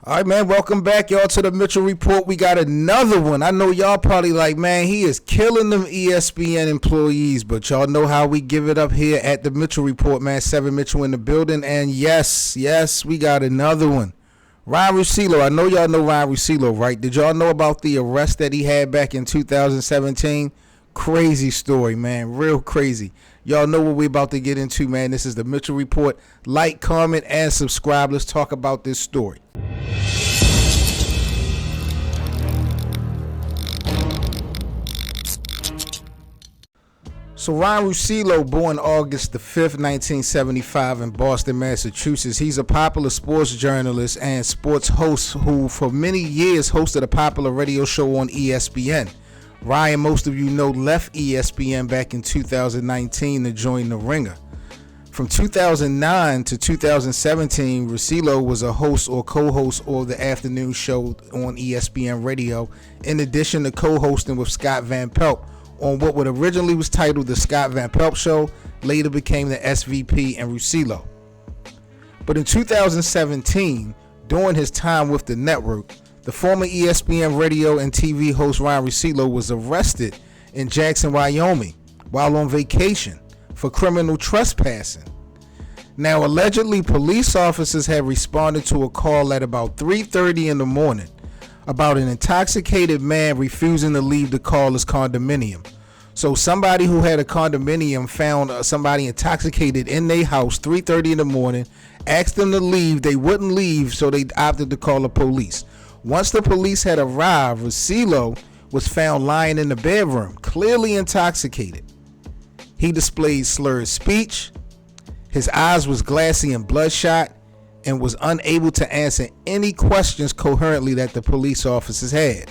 All right, man. Welcome back, y'all, to the Mitchell Report. We got another one. I know y'all probably like, man, he is killing them ESPN employees, but y'all know how we give it up here at the Mitchell Report, man. Seven Mitchell in the building, and yes, we got another one. Ryen Russillo. I know y'all know Ryen Russillo, right? Did y'all know about the arrest that he had back in 2017? Crazy story, man. Real crazy. Y'all know what we about to get into, man. This is the Mitchell Report. Like, comment, and subscribe. Let's talk about this story. So Ryen Russillo, born August the 5th, 1975 in Boston, Massachusetts. He's a popular sports journalist and sports host who for many years hosted a popular radio show on ESPN. Ryen, most of you know, left ESPN back in 2019 to join The Ringer. From 2009 to 2017, Russillo was a host or co-host of the afternoon show on ESPN Radio, in addition to co-hosting with Scott Van Pelt on what originally was titled The Scott Van Pelt Show, later became the SVP and Russillo. But in 2017, during his time with the network, the former ESPN radio and TV host Ryen Russillo was arrested in Jackson, Wyoming, while on vacation for criminal trespassing. Now, allegedly, police officers had responded to a call at about 3:30 in the morning about an intoxicated man refusing to leave the caller's condominium. So somebody who had a condominium found somebody intoxicated in their house 3:30 in the morning, asked them to leave. They wouldn't leave, so they opted to call the police. Once the police had arrived, Russillo was found lying in the bedroom, clearly intoxicated. He displayed slurred speech, his eyes was glassy and bloodshot, and was unable to answer any questions coherently that the police officers had.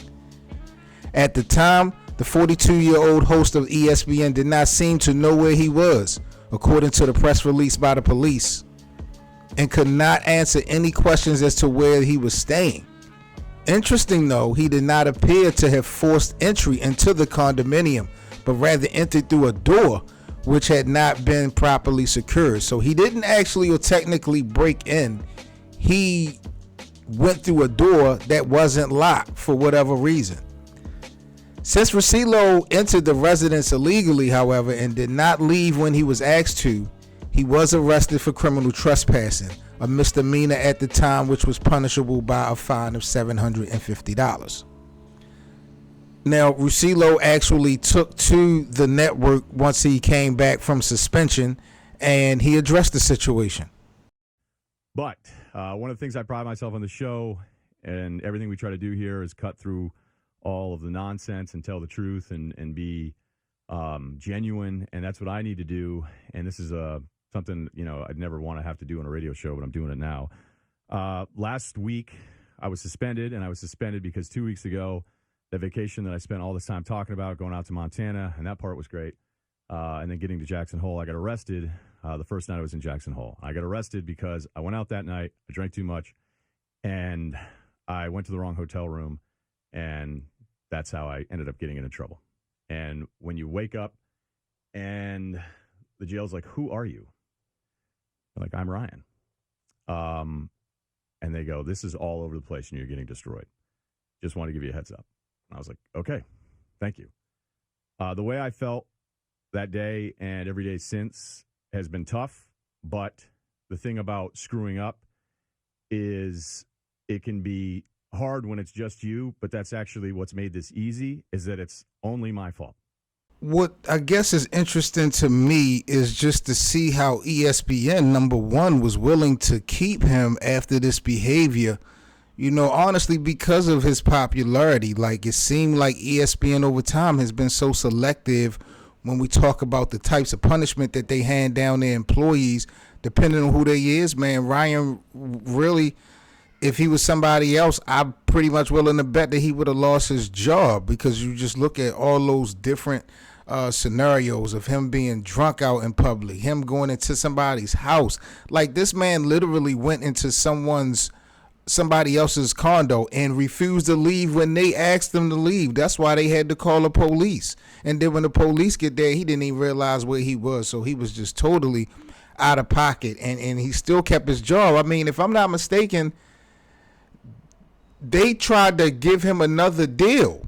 At the time, the 42-year-old host of ESPN did not seem to know where he was, according to the press release by the police, and could not answer any questions as to where he was staying. Interesting though, he did not appear to have forced entry into the condominium, but rather entered through a door which had not been properly secured. So he didn't actually or technically break in. He went through a door that wasn't locked for whatever reason. Since Russillo entered the residence illegally, however, and did not leave when he was asked to, he was arrested for criminal trespassing, a misdemeanor at the time which was punishable by a fine of $750. Now, Russillo actually took to the network once he came back from suspension, and he addressed the situation. But one of the things I pride myself on the show, and everything we try to do here, is cut through all of the nonsense and tell the truth and be genuine, and that's what I need to do. And this is something I'd never want to have to do on a radio show, but I'm doing it now. Last week, I was suspended, and I was suspended because 2 weeks ago, the vacation that I spent all this time talking about, going out to Montana, and that part was great. And then getting to Jackson Hole, I got arrested the first night I was in Jackson Hole. I got arrested because I went out that night, I drank too much, and I went to the wrong hotel room, and that's how I ended up getting into trouble. And when you wake up and the jail's like, "Who are you?" I'm like, "I'm Ryen." And they go, "This is all over the place and you're getting destroyed. Just want to give you a heads up." I was like, okay, thank you. The way I felt that day and every day since has been tough, but the thing about screwing up is it can be hard when it's just you, but that's actually what's made this easy, is that it's only my fault. What I guess is interesting to me is just to see how ESPN, number one, was willing to keep him after this behavior. Honestly, because of his popularity. Like, it seemed like ESPN over time has been so selective when we talk about the types of punishment that they hand down their employees, depending on who they is, man. Ryen, really, if he was somebody else, I'm pretty much willing to bet that he would have lost his job, because you just look at all those different scenarios of him being drunk out in public, him going into somebody's house. Like, this man literally went into somebody else's condo and refused to leave when they asked him to leave. That's why they had to call the police. And then when the police get there, he didn't even realize where he was. So he was just totally out of pocket, and he still kept his job. I mean, if I'm not mistaken, they tried to give him another deal.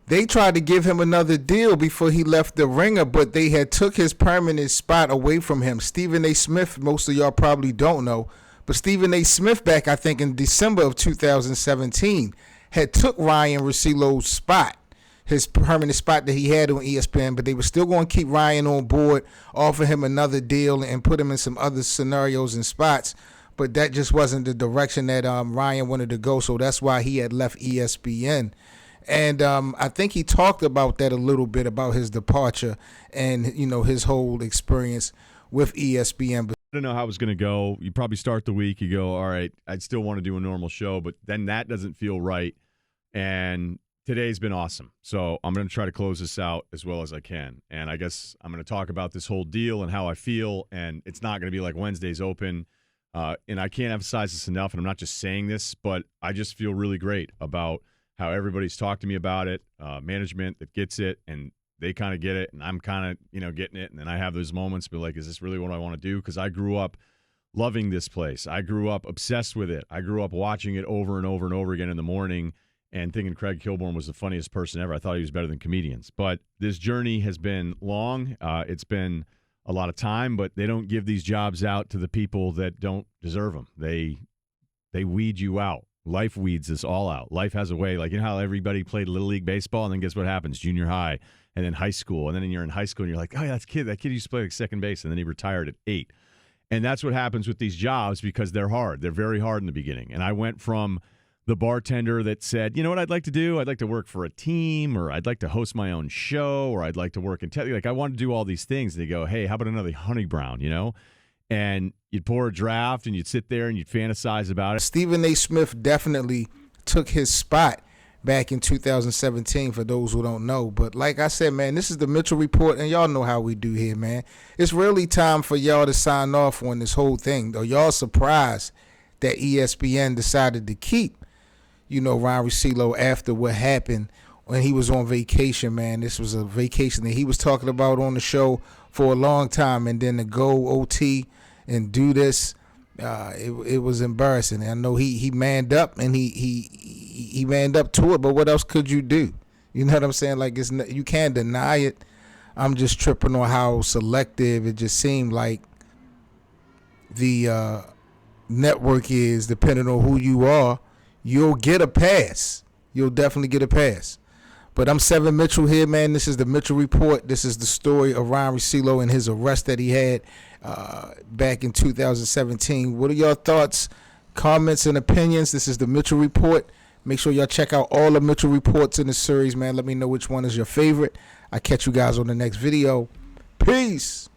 They tried to give him another deal before he left the Ringer, but they had took his permanent spot away from him. Stephen A. Smith, most of y'all probably don't know, but Stephen A. Smith back, I think, in December of 2017, had took Ryen Russillo's spot, his permanent spot that he had on ESPN, but they were still going to keep Ryen on board, offer him another deal, and put him in some other scenarios and spots. But that just wasn't the direction that Ryen wanted to go, so that's why he had left ESPN. And I think he talked about that a little bit, about his departure and, you know, his whole experience with ESPN. I don't know how it was going to go. You probably start the week, you go, all right, I'd still want to do a normal show, but then that doesn't feel right. And today's been awesome. So I'm going to try to close this out as well as I can. And I guess I'm going to talk about this whole deal and how I feel. And it's not going to be like Wednesday's Open. And I can't emphasize this enough, and I'm not just saying this, but I just feel really great about how everybody's talked to me about it, management that gets it, and they kind of get it, and I'm kind of, you know, getting it. And then I have those moments, but like, is this really what I want to do? Because I grew up loving this place. I grew up obsessed with it. I grew up watching it over and over and over again in the morning and thinking Craig Kilborn was the funniest person ever. I thought he was better than comedians. But this journey has been long. It's been a lot of time, but they don't give these jobs out to the people that don't deserve them. They weed you out. Life weeds us all out. Life has a way, like, you know how everybody played Little League Baseball, and then guess what happens? Junior high, and then high school, and then you're in high school, and you're like, oh, yeah, that kid used to play like second base, and then he retired at 8. And that's what happens with these jobs, because they're hard. They're very hard in the beginning. And I went from the bartender that said, you know what I'd like to do? I'd like to work for a team, or I'd like to host my own show, or I'd like to work in tech. Like, I want to do all these things. And they go, hey, how about another Honey Brown, you know? And you'd pour a draft, and you'd sit there, and you'd fantasize about it. Stephen A. Smith definitely took his spot back in 2017, for those who don't know. But like I said, man, this is the Mitchell Report, and y'all know how we do here, man. It's really time for y'all to sign off on this whole thing. Are y'all surprised that ESPN decided to keep, you know, Ryen Russillo after what happened when he was on vacation, man? This was a vacation that he was talking about on the show for a long time, and then to go OT and do this, it was embarrassing. I know he manned up, and he manned up to it, but what else could you do? You know what I'm saying? Like, you can't deny it. I'm just tripping on how selective it just seemed like the network is. Depending on who you are, you'll get a pass. You'll definitely get a pass. But I'm Seven Mitchell here, man. This is the Mitchell Report. This is the story of Ryen Russillo and his arrest that he had back in 2017. What are your thoughts, comments, and opinions? This is the Mitchell Report. Make sure y'all check out all the Mitchell Reports in the series, man. Let me know which one is your favorite. I'll catch you guys on the next video. Peace.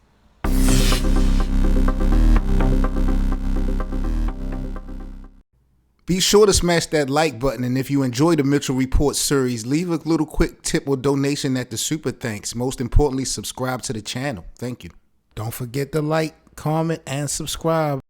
Be sure to smash that like button, and if you enjoy the Mitchell Report series, leave a little quick tip or donation at the Super Thanks. Most importantly, subscribe to the channel. Thank you. Don't forget to like, comment, and subscribe.